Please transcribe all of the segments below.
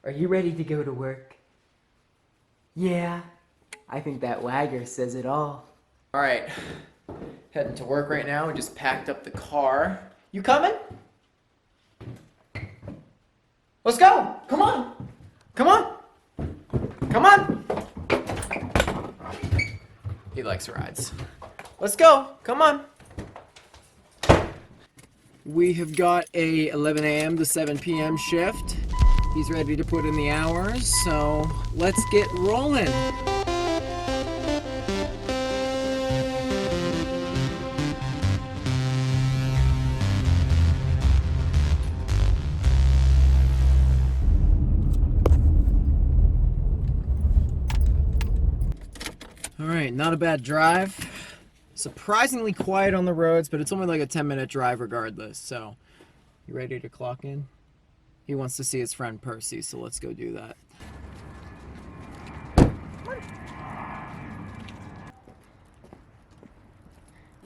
Are you ready to go to work? Yeah, I think that wagger says it all. All right, heading to work right now. We just packed up the car. You coming? Let's go. Come on. Come on. Come on. He likes rides. Let's go. Come on. We have got a 11 a.m. to 7 p.m. shift. He's ready to put in the hours, so let's get rolling. All right, not a bad drive. Surprisingly quiet on the roads, but it's only like a 10-minute drive regardless. So, you ready to clock in? He wants to see his friend Percy, so let's go do that. You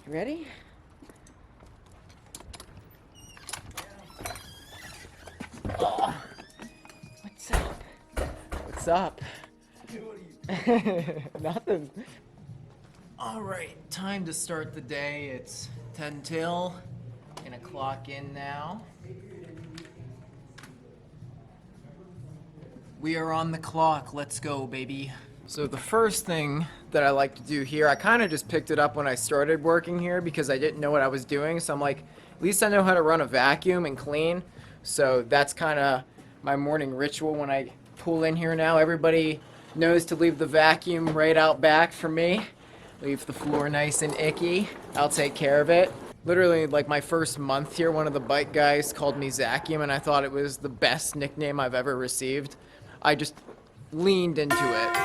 ready? Oh, what's up? What's up? Nothing. All right, time to start the day. It's 10 till. Gonna clock in now. We are on the clock. Let's go, baby. So the first thing that I like to do here, I kind of just picked it up when I started working here because I didn't know what I was doing. So I'm like, at least I know how to run a vacuum and clean. So that's kind of my morning ritual when I pull in here now. Everybody knows to leave the vacuum right out back for me. Leave the floor nice and icky. I'll take care of it. Literally, like my first month here, one of the bike guys called me Zacium, and I thought it was the best nickname I've ever received. I just leaned into it.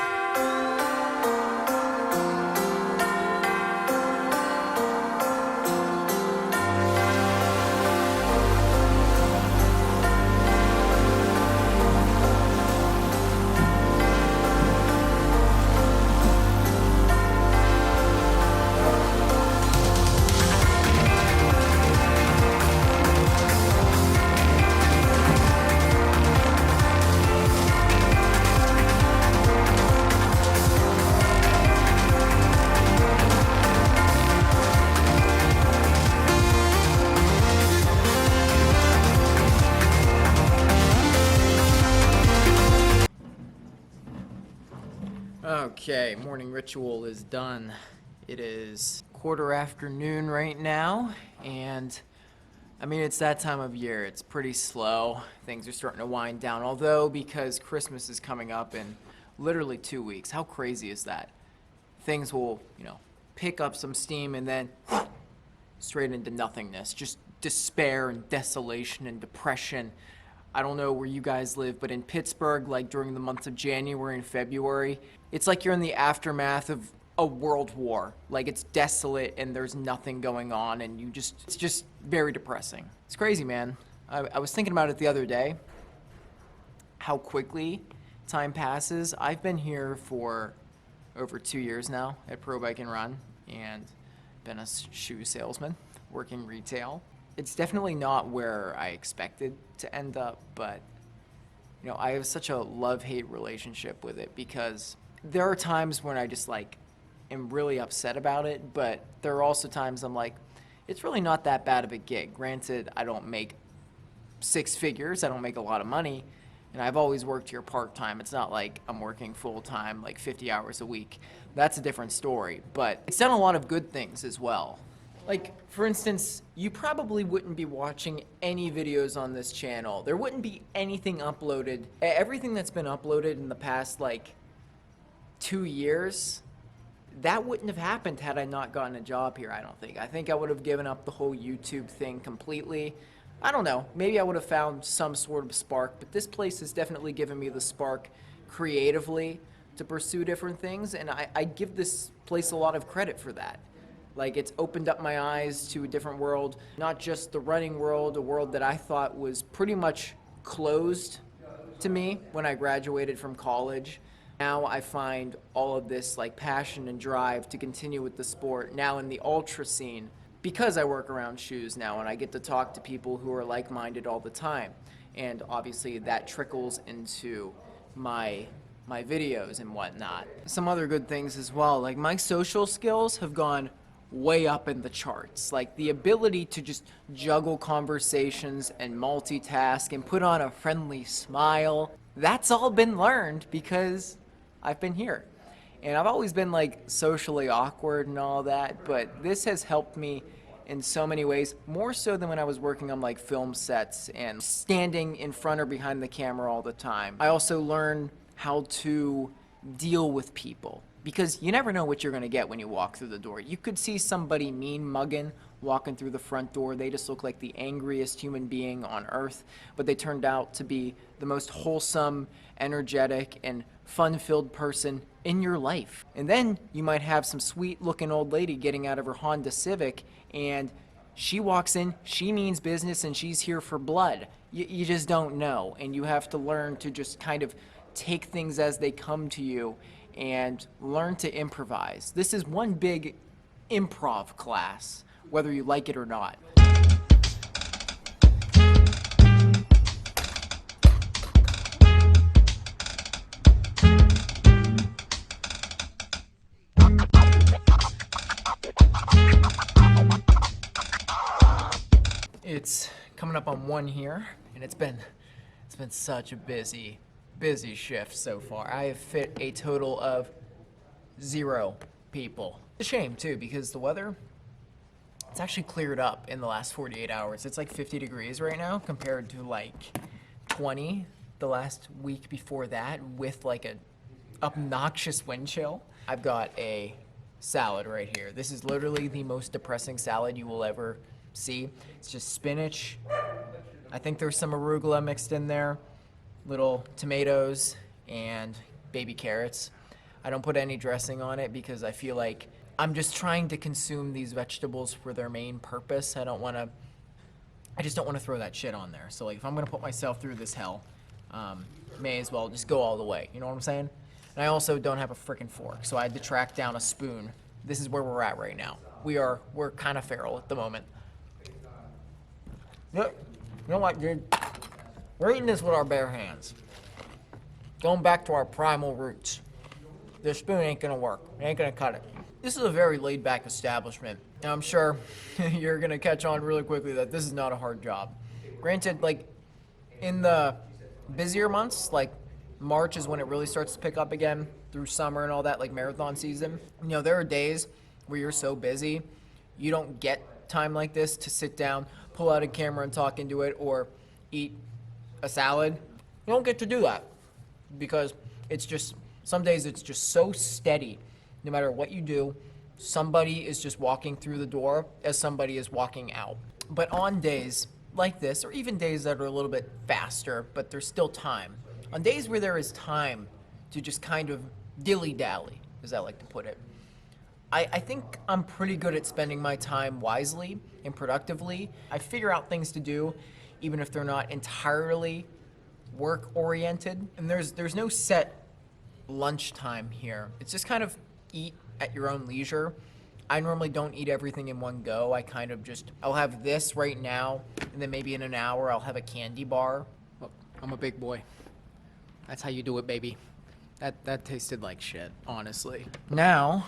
Okay, morning ritual is done. It is quarter afternoon right now, and I mean, it's that time of year. It's pretty slow. Things are starting to wind down, although because Christmas is coming up in literally 2 weeks. How crazy is that? Things will, pick up some steam and then straight into nothingness. Just despair and desolation and depression. I don't know where you guys live, but in Pittsburgh, like during the months of January and February, it's like you're in the aftermath of a world war. Like it's desolate and there's nothing going on and it's just very depressing. It's crazy, man. I was thinking about it the other day, how quickly time passes. I've been here for over 2 years now at Pro Bike and Run and been a shoe salesman, working retail. It's definitely not where I expected to end up, but I have such a love-hate relationship with it because there are times when I just am really upset about it, but there are also times I'm like, it's really not that bad of a gig. Granted, I don't make six figures, I don't make a lot of money, and I've always worked here part-time. It's not like I'm working full-time, like 50 hours a week. That's a different story, but it's done a lot of good things as well. Like, for instance, you probably wouldn't be watching any videos on this channel. There wouldn't be anything uploaded. Everything that's been uploaded in the past, 2 years, that wouldn't have happened had I not gotten a job here, I don't think. I think I would have given up the whole YouTube thing completely. I don't know. Maybe I would have found some sort of spark, but this place has definitely given me the spark creatively to pursue different things, and I give this place a lot of credit for that. It's opened up my eyes to a different world, not just the running world, a world that I thought was pretty much closed to me when I graduated from college. Now I find all of this passion and drive to continue with the sport now in the ultra scene because I work around shoes now and I get to talk to people who are like-minded all the time. and obviously that trickles into my videos and whatnot. Some other good things as well, like my social skills have gone way up in the charts. Like the ability to just juggle conversations and multitask and put on a friendly smile, that's all been learned because I've been here. And I've always been like socially awkward and all that, but this has helped me in so many ways, more so than when I was working on like film sets and standing in front or behind the camera all the time. I also learned how to deal with people, because you never know what you're gonna get when you walk through the door. You could see somebody mean mugging walking through the front door. They just look like the angriest human being on earth, but they turned out to be the most wholesome, energetic, and fun-filled person in your life. And then you might have some sweet-looking old lady getting out of her Honda Civic, and she walks in, she means business, and she's here for blood. You just don't know, and you have to learn to just kind of take things as they come to you and learn to improvise. This is one big improv class, whether you like it or not. It's coming up on 1 here, and it's been such a busy shift so far. I have fit a total of 0 people. It's a shame too, because the weather, it's actually cleared up in the last 48 hours. It's like 50 degrees right now compared to like 20 the last week before that, with like a obnoxious wind chill. I've got a salad right here. This is literally the most depressing salad you will ever see. It's just spinach. I think there's some arugula mixed in there, little tomatoes, and baby carrots. I don't put any dressing on it because I feel like I'm just trying to consume these vegetables for their main purpose. I just don't want to throw that shit on there. So like, if I'm gonna put myself through this hell, may as well just go all the way. You know what I'm saying? And I also don't have a freaking fork, so I had to track down a spoon. This is where we're at right now. We're kind of feral at the moment. Yep. You know what, dude? We're eating this with our bare hands. Going back to our primal roots. This spoon ain't gonna work. It ain't gonna cut it. This is a very laid-back establishment, and I'm sure you're gonna catch on really quickly that this is not a hard job. Granted, like, in the busier months, like March is when it really starts to pick up again, through summer and all that, like marathon season. You know, there are days where you're so busy, you don't get time like this to sit down, pull out a camera and talk into it, or eat a salad. You don't get to do that because it's just, some days it's just so steady. No matter what you do, somebody is just walking through the door as somebody is walking out. But on days like this, or even days that are a little bit faster, but there's still time, on days where there is time to just kind of dilly-dally, as I like to put it, I think I'm pretty good at spending my time wisely and productively. I figure out things to do, even if they're not entirely work-oriented. And there's no set lunchtime here. It's just kind of eat at your own leisure. I normally don't eat everything in one go. I kind of just, I'll have this right now, and then maybe in an hour I'll have a candy bar. Look, I'm a big boy. That's how you do it, baby. That tasted like shit, honestly. Now,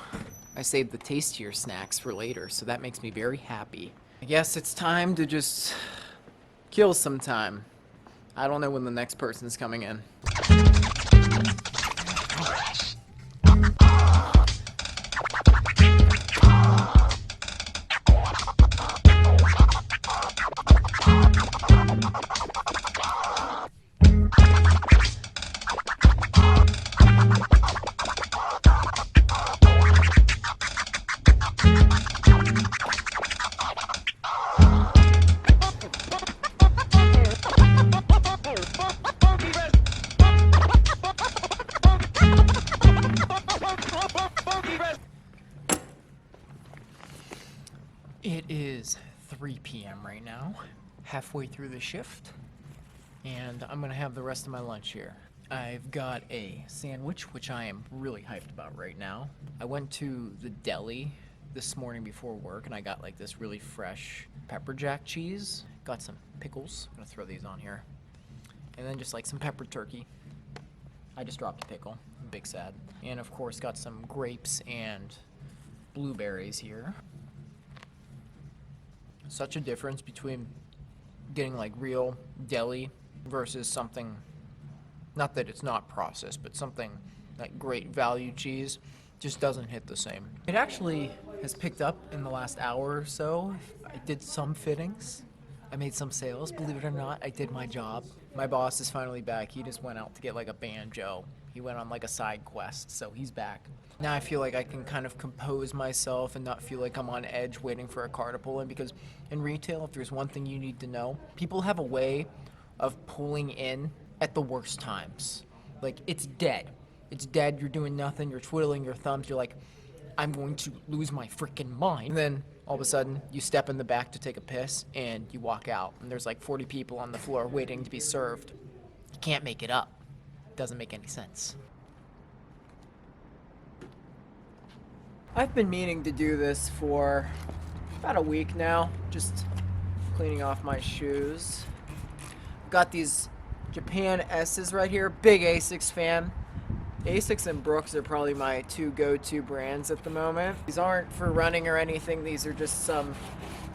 I saved the tastier snacks for later, so that makes me very happy. I guess it's time to just kill some time. I don't know when the next person's coming in. It is 3 p.m. right now, halfway through the shift, and I'm gonna have the rest of my lunch here. I've got a sandwich, which I am really hyped about right now. I went to the deli this morning before work, and I got like this really fresh pepper jack cheese. Got some pickles. I'm gonna throw these on here. And then just like some peppered turkey. I just dropped a pickle. I'm big sad. And of course got some grapes and blueberries here. Such a difference between getting like real deli versus something, not that it's not processed, but something like great value cheese just doesn't hit the same. It actually has picked up in the last hour or so. I did some fittings. I made some sales, believe it or not. I did my job. My boss is finally back. He just went out to get like a banjo. He went on like a side quest, so he's back. Now I feel like I can kind of compose myself and not feel like I'm on edge waiting for a car to pull in, because in retail, if there's one thing you need to know, people have a way of pulling in at the worst times. Like, it's dead. It's dead, you're doing nothing, you're twiddling your thumbs, you're like, I'm going to lose my freaking mind. And then all of a sudden, you step in the back to take a piss, and you walk out, and there's like 40 people on the floor waiting to be served. You can't make it up. It doesn't make any sense. I've been meaning to do this for about a week now, just cleaning off my shoes. Got these Japan S's right here, big Asics fan. Asics and Brooks are probably my two go-to brands at the moment. These aren't for running or anything, these are just some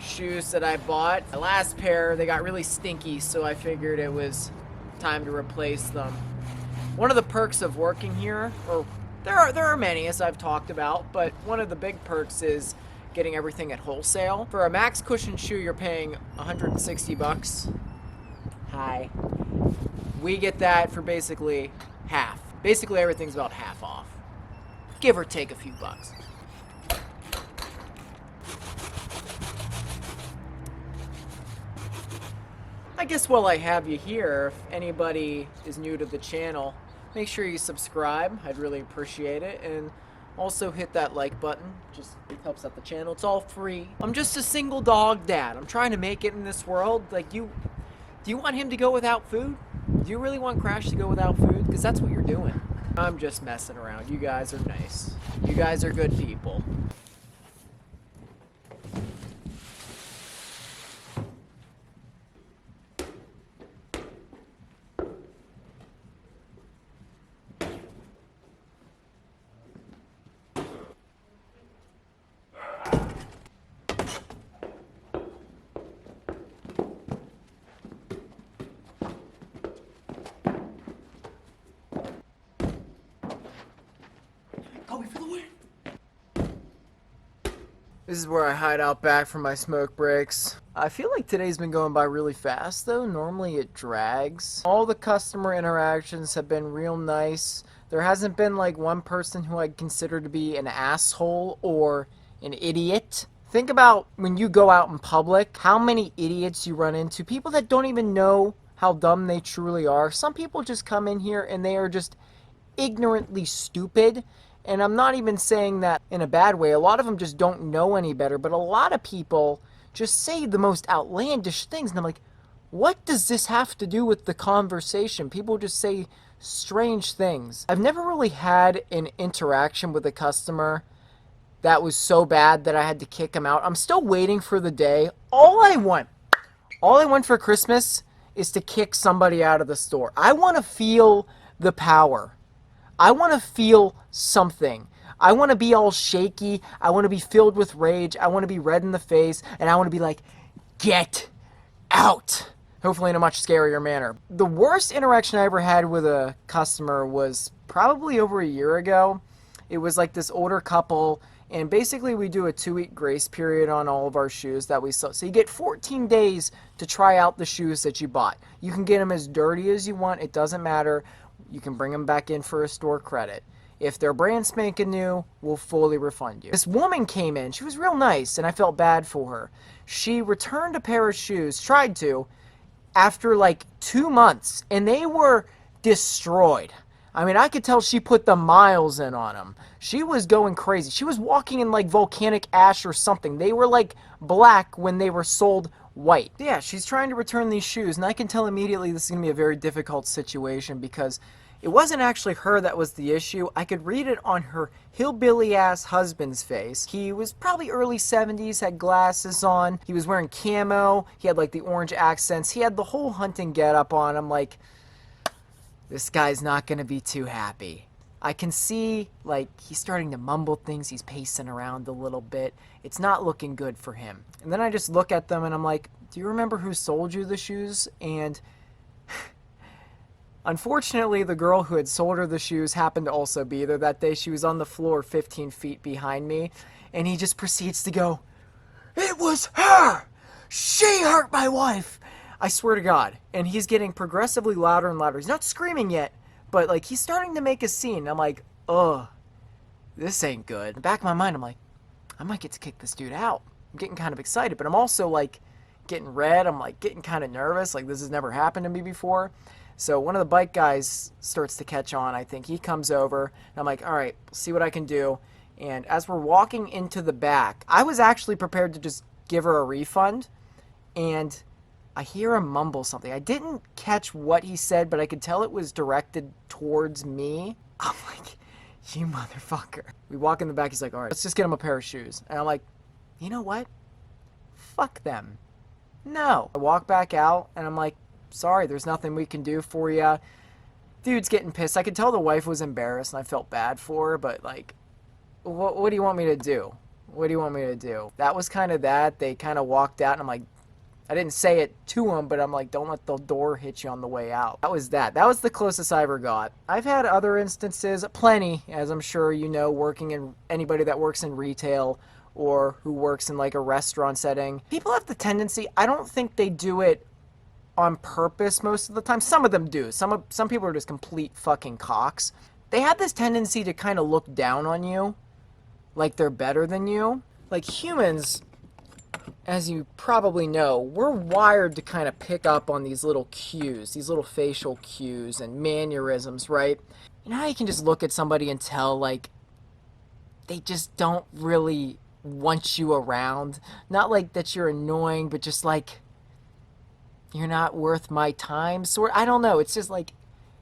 shoes that I bought. The last pair, they got really stinky, so I figured it was time to replace them. One of the perks of working here, or there are many as I've talked about, but one of the big perks is getting everything at wholesale. For a max cushion shoe, you're paying 160 bucks. Hi. We get that for basically half. Basically everything's about half off. Give or take a few bucks. I guess while I have you here, if anybody is new to the channel, make sure you subscribe. I'd really appreciate it. And also hit that like button. Just it helps out the channel. It's all free. I'm just a single dog dad. I'm trying to make it in this world. Like, do you want him to go without food? Do you really want Crash to go without food? Because that's what you're doing. I'm just messing around. You guys are nice. You guys are good people. Going for the win. This is where I hide out back from my smoke breaks. I feel like today's been going by really fast though. Normally it drags. All the customer interactions have been real nice. There hasn't been like one person who I'd consider to be an asshole or an idiot. Think about when you go out in public, how many idiots you run into. People that don't even know how dumb they truly are. Some people just come in here and they are just ignorantly stupid. And I'm not even saying that in a bad way. A lot of them just don't know any better. But a lot of people just say the most outlandish things. And I'm like, what does this have to do with the conversation? People just say strange things. I've never really had an interaction with a customer that was so bad that I had to kick him out. I'm still waiting for the day. All I want for Christmas is to kick somebody out of the store. I want to feel the power. I want to feel something. I want to be all shaky. I want to be filled with rage. I want to be red in the face. And I want to be like, get out. Hopefully in a much scarier manner. The worst interaction I ever had with a customer was probably over a year ago. It was like this older couple. And basically we do a 2-week grace period on all of our shoes that we sell. So you get 14 days to try out the shoes that you bought. You can get them as dirty as you want. It doesn't matter. You can bring them back in for a store credit. If they're brand spanking new, we'll fully refund you. This woman came in. She was real nice, and I felt bad for her. She returned a pair of shoes, tried to, after like 2 months, and they were destroyed. I mean, I could tell she put the miles in on them. She was going crazy. She was walking in like volcanic ash or something. They were like black when they were sold white. Yeah, she's trying to return these shoes, and I can tell immediately this is going to be a very difficult situation because it wasn't actually her that was the issue. I could read it on her hillbilly-ass husband's face. He was probably early 70s, had glasses on. He was wearing camo. He had like the orange accents. He had the whole hunting getup on him. Like, this guy's not gonna be too happy. I can see, like, he's starting to mumble things. He's pacing around a little bit. It's not looking good for him. And then I just look at them and I'm like, do you remember who sold you the shoes? And unfortunately, the girl who had sold her the shoes happened to also be there that day. She was on the floor 15 feet behind me. And he just proceeds to go, "It was her! She hurt my wife!" I swear to God. And he's getting progressively louder and louder. He's not screaming yet, but like he's starting to make a scene. I'm like, ugh, this ain't good. In the back of my mind, I'm like, I might get to kick this dude out. I'm getting kind of excited, but I'm also like getting red. I'm like getting kind of nervous. Like this has never happened to me before. So one of the bike guys starts to catch on. I think he comes over, and I'm like, all right, see what I can do. And as we're walking into the back, I was actually prepared to just give her a refund, and I hear him mumble something. I didn't catch what he said, but I could tell it was directed towards me. I'm like, you motherfucker. We walk in the back, he's like, all right, let's just get him a pair of shoes. And I'm like, you know what? Fuck them. No. I walk back out, and I'm like, sorry, there's nothing we can do for you. Dude's getting pissed. I could tell the wife was embarrassed, and I felt bad for her, but like, what do you want me to do? What do you want me to do? That was kind of that. They kind of walked out, and I'm like, I didn't say it to him, but I'm like, don't let the door hit you on the way out. That was that. That was the closest I ever got. I've had other instances, plenty, as I'm sure you know, working in anybody that works in retail or who works in like a restaurant setting. People have the tendency, I don't think they do it on purpose most of the time. Some of them do. Some people are just complete fucking cocks. They have this tendency to kind of look down on you like they're better than you. Like humans, as you probably know, we're wired to kind of pick up on these little cues, these little facial cues and mannerisms, right? You know how you can just look at somebody and tell, like, they just don't really want you around? Not like that you're annoying, but just like, you're not worth my time. I don't know. It's just like,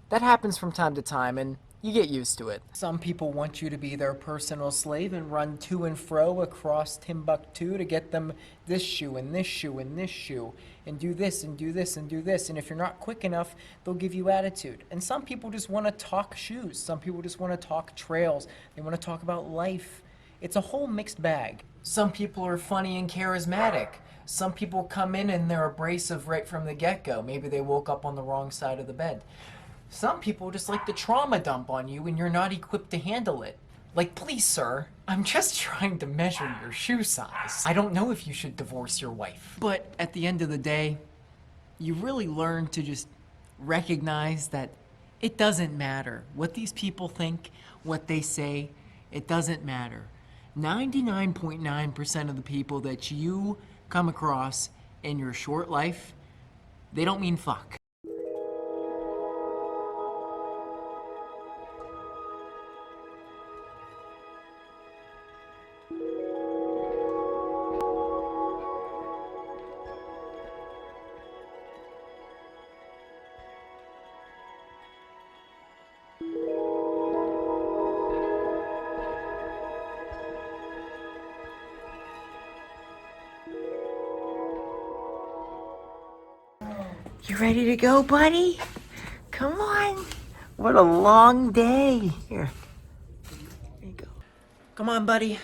that happens from time to time, and you get used to it. Some people want you to be their personal slave and run to and fro across Timbuktu to get them this shoe and this shoe and this shoe and do this and do this and do this. And if you're not quick enough, they'll give you attitude. And some people just want to talk shoes. Some people just want to talk trails. They want to talk about life. It's a whole mixed bag. Some people are funny and charismatic. Some people come in and they're abrasive right from the get-go. Maybe they woke up on the wrong side of the bed. Some people just like to trauma dump on you and you're not equipped to handle it. Like, please, sir, I'm just trying to measure your shoe size. I don't know if you should divorce your wife. But at the end of the day, you really learn to just recognize that it doesn't matter what these people think, what they say, it doesn't matter. 99.9% of the people that you come across in your short life, they don't mean fuck. You ready to go, buddy? Come on. What a long day. Here you go. Come on, buddy.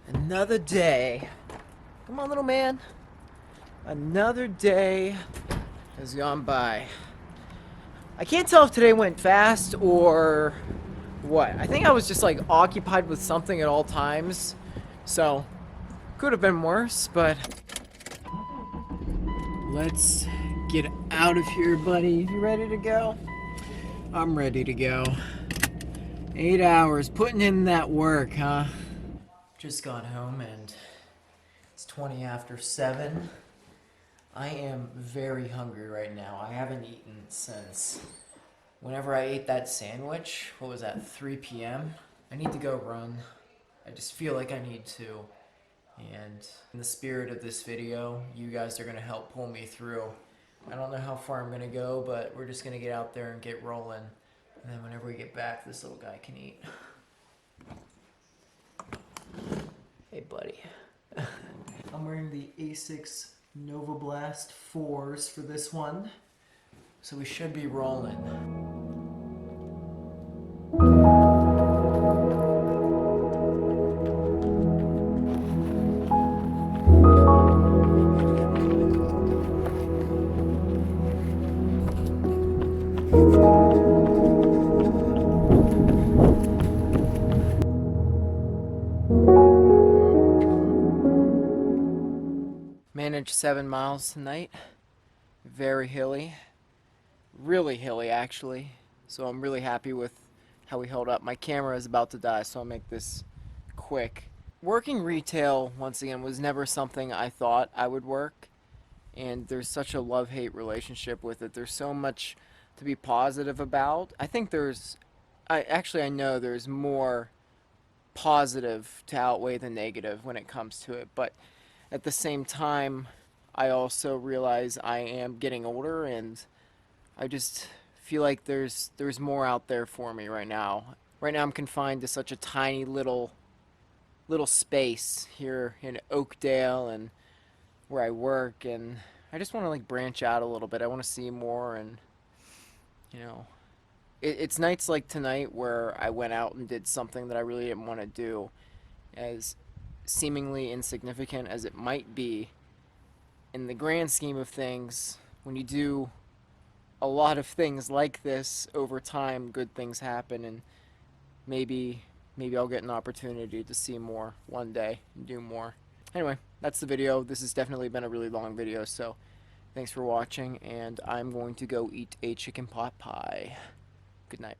Another day. Come on, little man. Another day has gone by. I can't tell if today went fast or what. I think I was just like occupied with something at all times. So, could have been worse, but let's get out of here, buddy. You ready to go? I'm ready to go. 8 hours, putting in that work, huh? Just got home and it's 20 after 7. I am very hungry right now. I haven't eaten since whenever I ate that sandwich. What was that, 3 p.m.? I need to go run. I just feel like I need to. And in the spirit of this video, you guys are gonna help pull me through. I don't know how far I'm gonna go, but we're just gonna get out there and get rolling. And then whenever we get back, this little guy can eat. Hey, buddy. I'm wearing the Asics Nova Blast 4s for this one. So we should be rolling. Managed 7 miles tonight. Very hilly. Really hilly, actually. So I'm really happy with how we held up. My camera is about to die, so I'll make this quick. Working retail, once again, was never something I thought I would work. And there's such a love-hate relationship with it. There's so much to be positive about. I think I know there's more positive to outweigh the negative when it comes to it. But at the same time, I also realize I am getting older, and I just feel like there's more out there for me right now. Right now I'm confined to such a tiny little space here in Oakdale and where I work, and I just want to like branch out a little bit. I want to see more, and you know, it's nights like tonight where I went out and did something that I really didn't want to do, as seemingly insignificant as it might be in the grand scheme of things. When you do a lot of things like this over time, good things happen, and maybe I'll get an opportunity to see more one day and do more. Anyway, that's the video. This has definitely been a really long video, so thanks for watching, and I'm going to go eat a chicken pot pie. Good night.